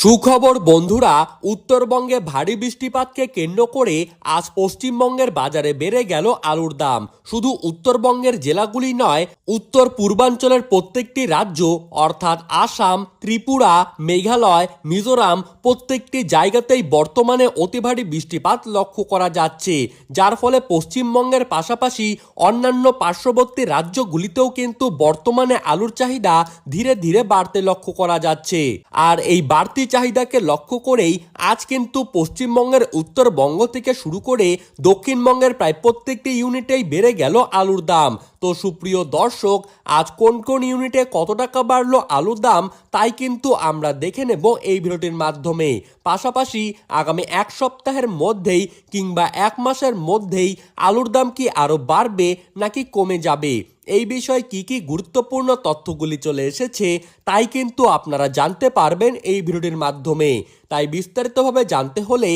সুখবর বন্ধুরা, উত্তরবঙ্গে ভারী বৃষ্টিপাতকে কেন্দ্র করে আজ পশ্চিমবঙ্গের বাজারে বেড়ে গেল আলুর দাম। শুধু উত্তরবঙ্গের জেলাগুলি নয়, উত্তর পূর্বাঞ্চলের প্রত্যেকটি রাজ্য অর্থাৎ আসাম, ত্রিপুরা, মেঘালয়, মিজোরাম প্রত্যেকটি জায়গাতেই বর্তমানে অতি ভারী বৃষ্টিপাত লক্ষ্য করা যাচ্ছে, যার ফলে পশ্চিমবঙ্গের পাশাপাশি অন্যান্য পার্শ্ববর্তী রাজ্যগুলিতেও কিন্তু বর্তমানে আলুর চাহিদা ধীরে ধীরে বাড়তে লক্ষ্য করা যাচ্ছে। আর এই বাড়তি চাহিদাকে লক্ষ্য করেই আজ কিন্তু পশ্চিমবঙ্গের উত্তরবঙ্গ থেকে শুরু করে দক্ষিণবঙ্গের প্রায় প্রত্যেকটি ইউনিটেই বেড়ে গেল আলুর দাম। তো সুপ্রিয় দর্শক, আজ কোন কোন ইউনিটে কত টাকা বাড়লো আলুর দাম তাই কিন্তু আমরা দেখে নেব এই ভিডিওটির মাধ্যমে। পাশাপাশি আগামী এক সপ্তাহের মধ্যেই কিংবা এক মাসের মধ্যেই আলুর দাম কি আরো বাড়বে নাকি কমে যাবে, এই বিষয়ে কি কি গুরুত্বপূর্ণ তথ্যগুলি চলে এসেছে তাই কিন্তু আপনারা জানতে পারবেন এই ভিডিওটির মাধ্যমে। তাই বিস্তারিতভাবে জানতে হলে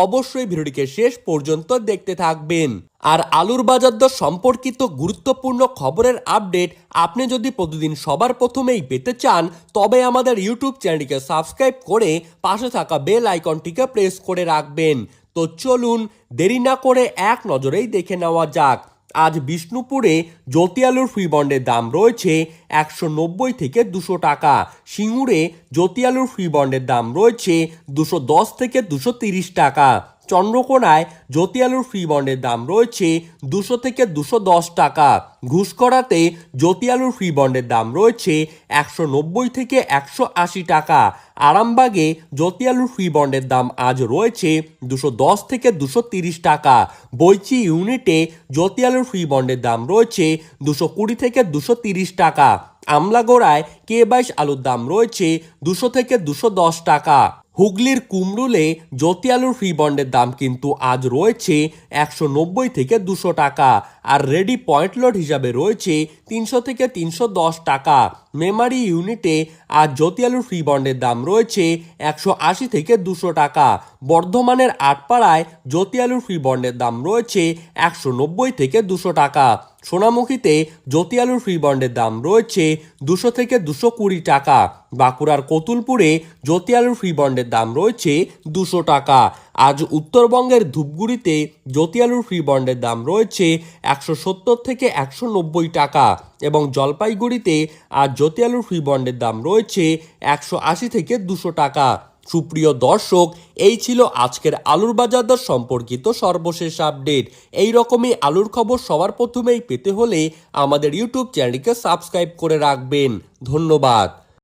অবশ্যই ভিডিওটিকে শেষ পর্যন্ত দেখতে থাকবেন। আর আলুর বাজার দর সম্পর্কিত গুরুত্বপূর্ণ খবরের আপডেট আপনি যদি প্রতিদিন সবার প্রথমেই পেতে চান, তবে আমাদের ইউটিউব চ্যানেলটিকে সাবস্ক্রাইব করে পাশে থাকা বেল আইকনটিকে প্রেস করে রাখবেন। তো চলুন দেরি না করে এক নজরেই দেখে নেওয়া যাক। আজ বিষ্ণুপুরে জ্যোতি আলুর ফ্রি বন্ডের দাম রয়েছে 190 থেকে 200 টাকা। সিঙ্গুরে জ্যোতি আলুর ফ্রি বন্ডের দাম রয়েছে 210 থেকে 230 টাকা। চন্দ্রকোনায় জ্যোতি আলুর ফ্রি বন্ডের দাম রয়েছে 200 থেকে 210 টাকা। ঘুষকরাতে জ্যোতি আলুর ফ্রি বন্ডের দাম রয়েছে 190 থেকে 180 টাকা। আরামবাগে জ্যোতি আলুর ফ্রি বন্ডের দাম আজ রয়েছে 210 থেকে 230 টাকা। বৈচি ইউনিটে জ্যোতি আলুর ফ্রি বন্ডের দাম রয়েছে 220 থেকে 230 টাকা। আমলাগোড়ায় K22 আলুর দাম রয়েছে 200 থেকে 210 টাকা। হুগলির কুমরুলে জ্যোতি আলুর ফ্রি বন্ডের দাম কিন্তু আজ রয়েছে 190 থেকে 200 টাকা। আর রেডি পয়েন্ট লোড হিসাবে রয়েছে 300 থেকে 310 টাকা। মেমারি ইউনিটে আজ জ্যোতি আলুর ফ্রি বন্ডের দাম রয়েছে 180 থেকে 200 টাকা। বর্ধমানের আটপাড়ায় জ্যোতি আলুর ফ্রি বন্ডের দাম রয়েছে 190 থেকে 200 টাকা। সোনামুখীতে জ্যোতি আলুর ফ্রি বন্ডের দাম রয়েছে 200 থেকে 220 টাকা। বাঁকুড়ার কতুলপুরে জ্যোতি আলুর ফ্রি বন্ডের দাম রয়েছে 200 টাকা। আজ উত্তরবঙ্গের ধূপগুড়িতে জ্যোতি আলুর ফ্রি বন্ডের দাম রয়েছে 170 থেকে 190 টাকা এবং জলপাইগুড়িতে আজ জ্যোতি আলুর ফ্রি বন্ডের দাম রয়েছে 180 থেকে 200 টাকা। সুপ্রিয় দর্শক, এই ছিল আজকের আলুর বাজার দর সম্পর্কিত সর্বশেষ আপডেট। এই রকমই আলুর খবর সবার প্রথমেই পেতে হলে আমাদের ইউটিউব চ্যানেলটিকে সাবস্ক্রাইব করে রাখবেন। ধন্যবাদ।